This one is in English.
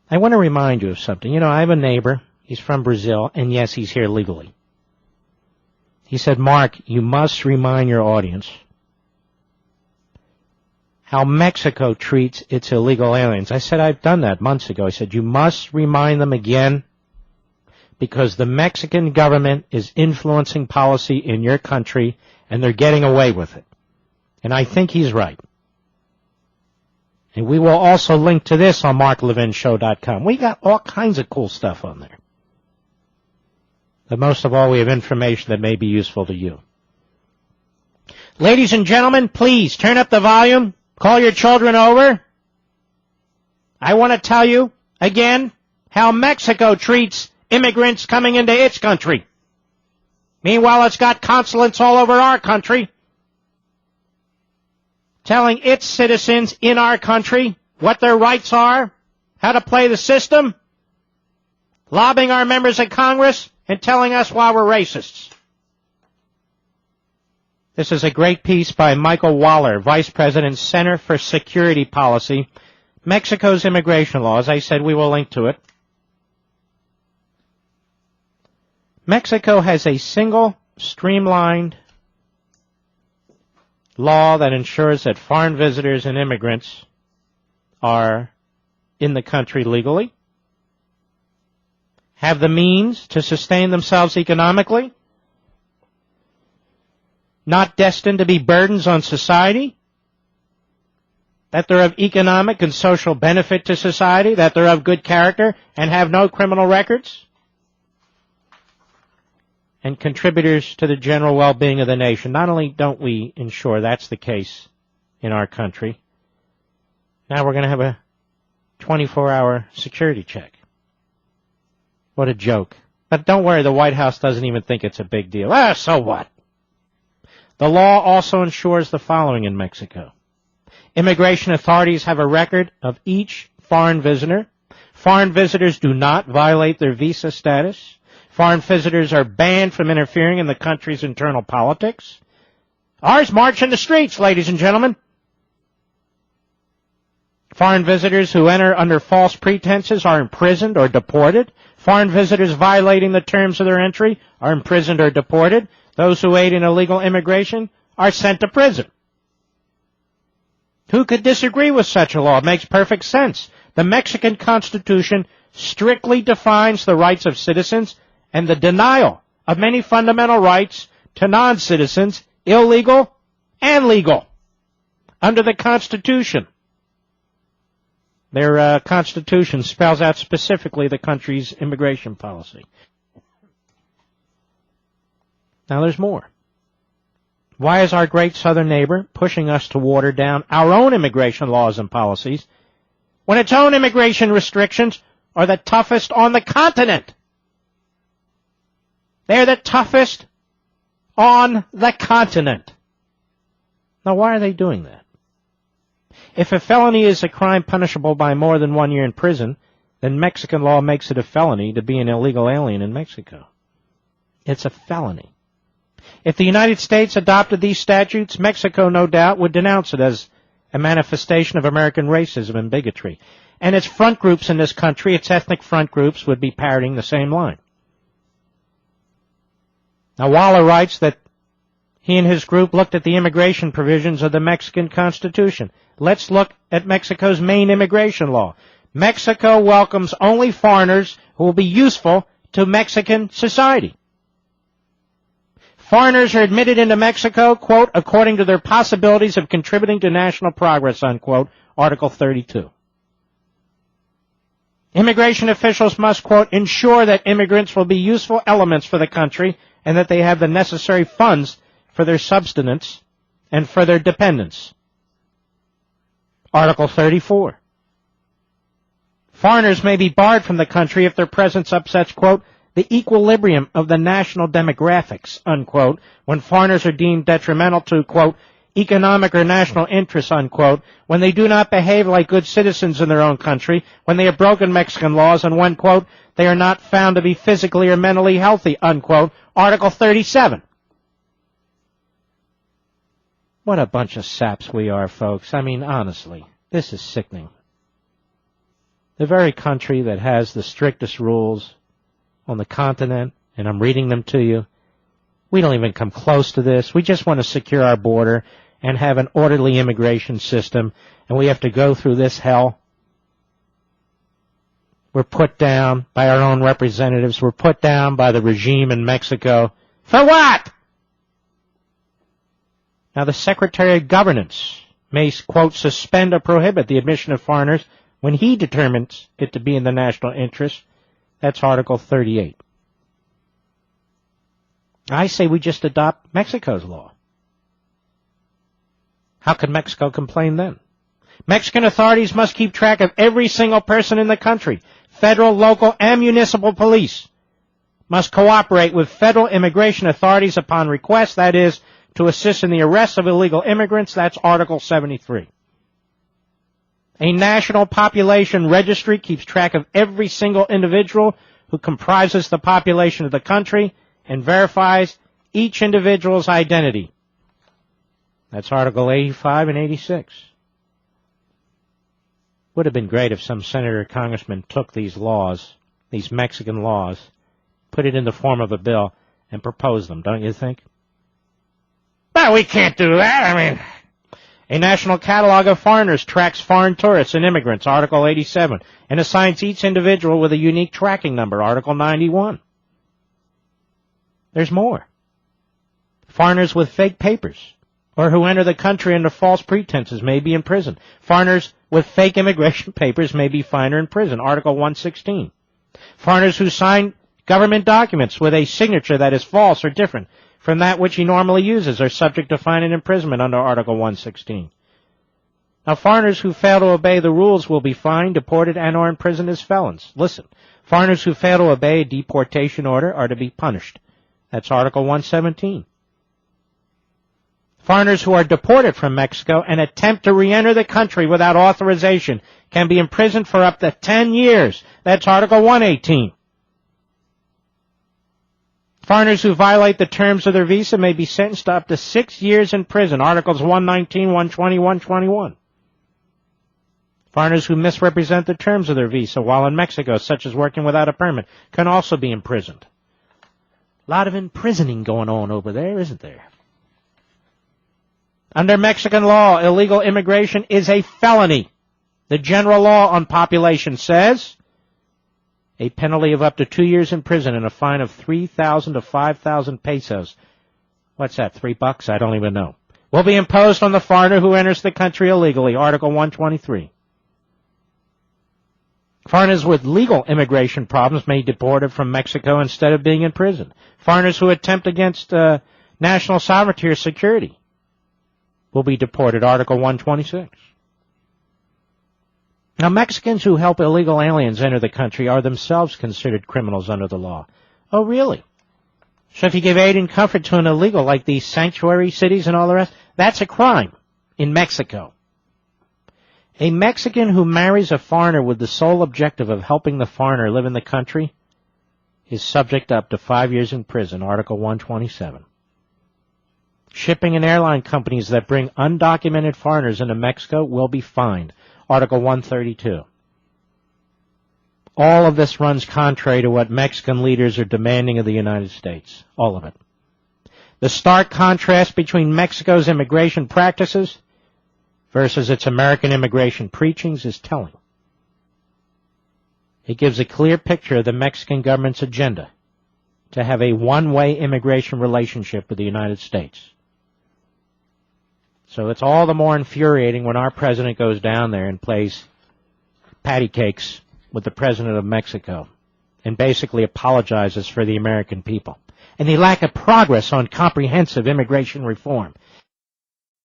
I want to remind you of something. You know, I have a neighbor. He's from Brazil, and yes, he's here legally. He said, Mark, you must remind your audience how Mexico treats its illegal aliens. I said, I've done that months ago. I said, you must remind them again because the Mexican government is influencing policy in your country, and they're getting away with it. And I think he's right. And we will also link to this on marklevinshow.com. We got all kinds of cool stuff on there. But most of all, we have information that may be useful to you. Ladies and gentlemen, please turn up the volume. Call your children over. I want to tell you, again, how Mexico treats immigrants coming into its country. Meanwhile, it's got consulates all over our country telling its citizens in our country what their rights are, how to play the system, lobbying our members of Congress, and telling us why we're racists. This is a great piece by Michael Waller, Vice President, Center for Security Policy, Mexico's immigration law. As I said, we will link to it. Mexico has a single, streamlined law that ensures that foreign visitors and immigrants are in the country legally, have the means to sustain themselves economically, not destined to be burdens on society, that they're of economic and social benefit to society, that they're of good character and have no criminal records, and contributors to the general well-being of the nation. Not only don't we ensure that's the case in our country, now we're going to have a 24-hour security check. What a joke. But don't worry, the White House doesn't even think it's a big deal. So what? The law also ensures the following in Mexico. Immigration authorities have a record of each foreign visitor. Foreign visitors do not violate their visa status. Foreign visitors are banned from interfering in the country's internal politics. Ours march in the streets, ladies and gentlemen. Foreign visitors who enter under false pretenses are imprisoned or deported. Foreign visitors violating the terms of their entry are imprisoned or deported. Those who aid in illegal immigration are sent to prison. Who could disagree with such a law? It makes perfect sense. The Mexican Constitution strictly defines the rights of citizens and the denial of many fundamental rights to non-citizens, illegal and legal, under the Constitution. Their Constitution spells out specifically the country's immigration policy. Now there's more. Why is our great southern neighbor pushing us to water down our own immigration laws and policies when its own immigration restrictions are the toughest on the continent? They're the toughest on the continent. Now why are they doing that? If a felony is a crime punishable by more than 1 year in prison, then Mexican law makes it a felony to be an illegal alien in Mexico. It's a felony. If the United States adopted these statutes, Mexico, no doubt, would denounce it as a manifestation of American racism and bigotry. And its front groups in this country, its ethnic front groups, would be parroting the same line. Now, Waller writes that he and his group looked at the immigration provisions of the Mexican Constitution. Let's look at Mexico's main immigration law. Mexico welcomes only foreigners who will be useful to Mexican society. Foreigners are admitted into Mexico, quote, according to their possibilities of contributing to national progress, unquote, Article 32. Immigration officials must, quote, ensure that immigrants will be useful elements for the country and that they have the necessary funds for their subsistence and for their dependents. Article 34. Foreigners may be barred from the country if their presence upsets, quote, the equilibrium of the national demographics, unquote, when foreigners are deemed detrimental to, quote, economic or national interests, unquote, when they do not behave like good citizens in their own country, when they have broken Mexican laws, and when, quote, they are not found to be physically or mentally healthy, unquote, Article 37. What a bunch of saps we are, folks. I mean, honestly, this is sickening. the very country that has the strictest rules on the continent, and I'm reading them to you. We don't even come close to this. We just want to secure our border and have an orderly immigration system, and we have to go through this hell. We're put down by our own representatives. We're put down by the regime in Mexico. For what? Now, the Secretary of Governance may, quote, suspend or prohibit the admission of foreigners when he determines it to be in the national interest. That's Article 38. I say we just adopt Mexico's law. How can Mexico complain then? Mexican authorities must keep track of every single person in the country. Federal, local, and municipal police must cooperate with federal immigration authorities upon request, that is, to assist in the arrest of illegal immigrants. That's Article 73. A national population registry keeps track of every single individual who comprises the population of the country and verifies each individual's identity. That's Article 85 and 86. Would have been great if some senator or congressman took these laws, these Mexican laws, put it in the form of a bill, and proposed them, don't you think? But we can't do that. I mean, a national catalog of foreigners tracks foreign tourists and immigrants, Article 87, and assigns each individual with a unique tracking number, Article 91. There's more. Foreigners with fake papers, or who enter the country under false pretenses, may be imprisoned. Foreigners with fake immigration papers may be fined or imprisoned, Article 116. Foreigners who sign government documents with a signature that is false or different from that which he normally uses are subject to fine and imprisonment under Article 116. Now, foreigners who fail to obey the rules will be fined, deported, and or imprisoned as felons. Listen, foreigners who fail to obey a deportation order are to be punished. That's Article 117. Foreigners who are deported from Mexico and attempt to re-enter the country without authorization can be imprisoned for up to 10 years. That's Article 118. Foreigners who violate the terms of their visa may be sentenced to up to 6 years in prison. Articles 119, 120, 121. Foreigners who misrepresent the terms of their visa while in Mexico, such as working without a permit, can also be imprisoned. A lot of imprisoning going on over there, isn't there? Under Mexican law, illegal immigration is a felony. The general law on population says a penalty of up to 2 years in prison and a fine of 3,000 to 5,000 pesos. What's that, $3? I don't even know. Will be imposed on the foreigner who enters the country illegally, Article 123. Foreigners with legal immigration problems may be deported from Mexico instead of being in prison. Foreigners who attempt against national sovereignty or security will be deported, Article 126. Now, Mexicans who help illegal aliens enter the country are themselves considered criminals under the law. Oh, really? So if you give aid and comfort to an illegal, like these sanctuary cities and all the rest, that's a crime in Mexico. A Mexican who marries a foreigner with the sole objective of helping the foreigner live in the country is subject to up to 5 years in prison, Article 127. Shipping and airline companies that bring undocumented foreigners into Mexico will be fined, Article 132. All of this runs contrary to what Mexican leaders are demanding of the United States. All of it. The stark contrast between Mexico's immigration practices versus its American immigration preachings is telling. It gives a clear picture of the Mexican government's agenda to have a one-way immigration relationship with the United States. So it's all the more infuriating when our president goes down there and plays patty cakes with the president of Mexico and basically apologizes for the American people and the lack of progress on comprehensive immigration reform.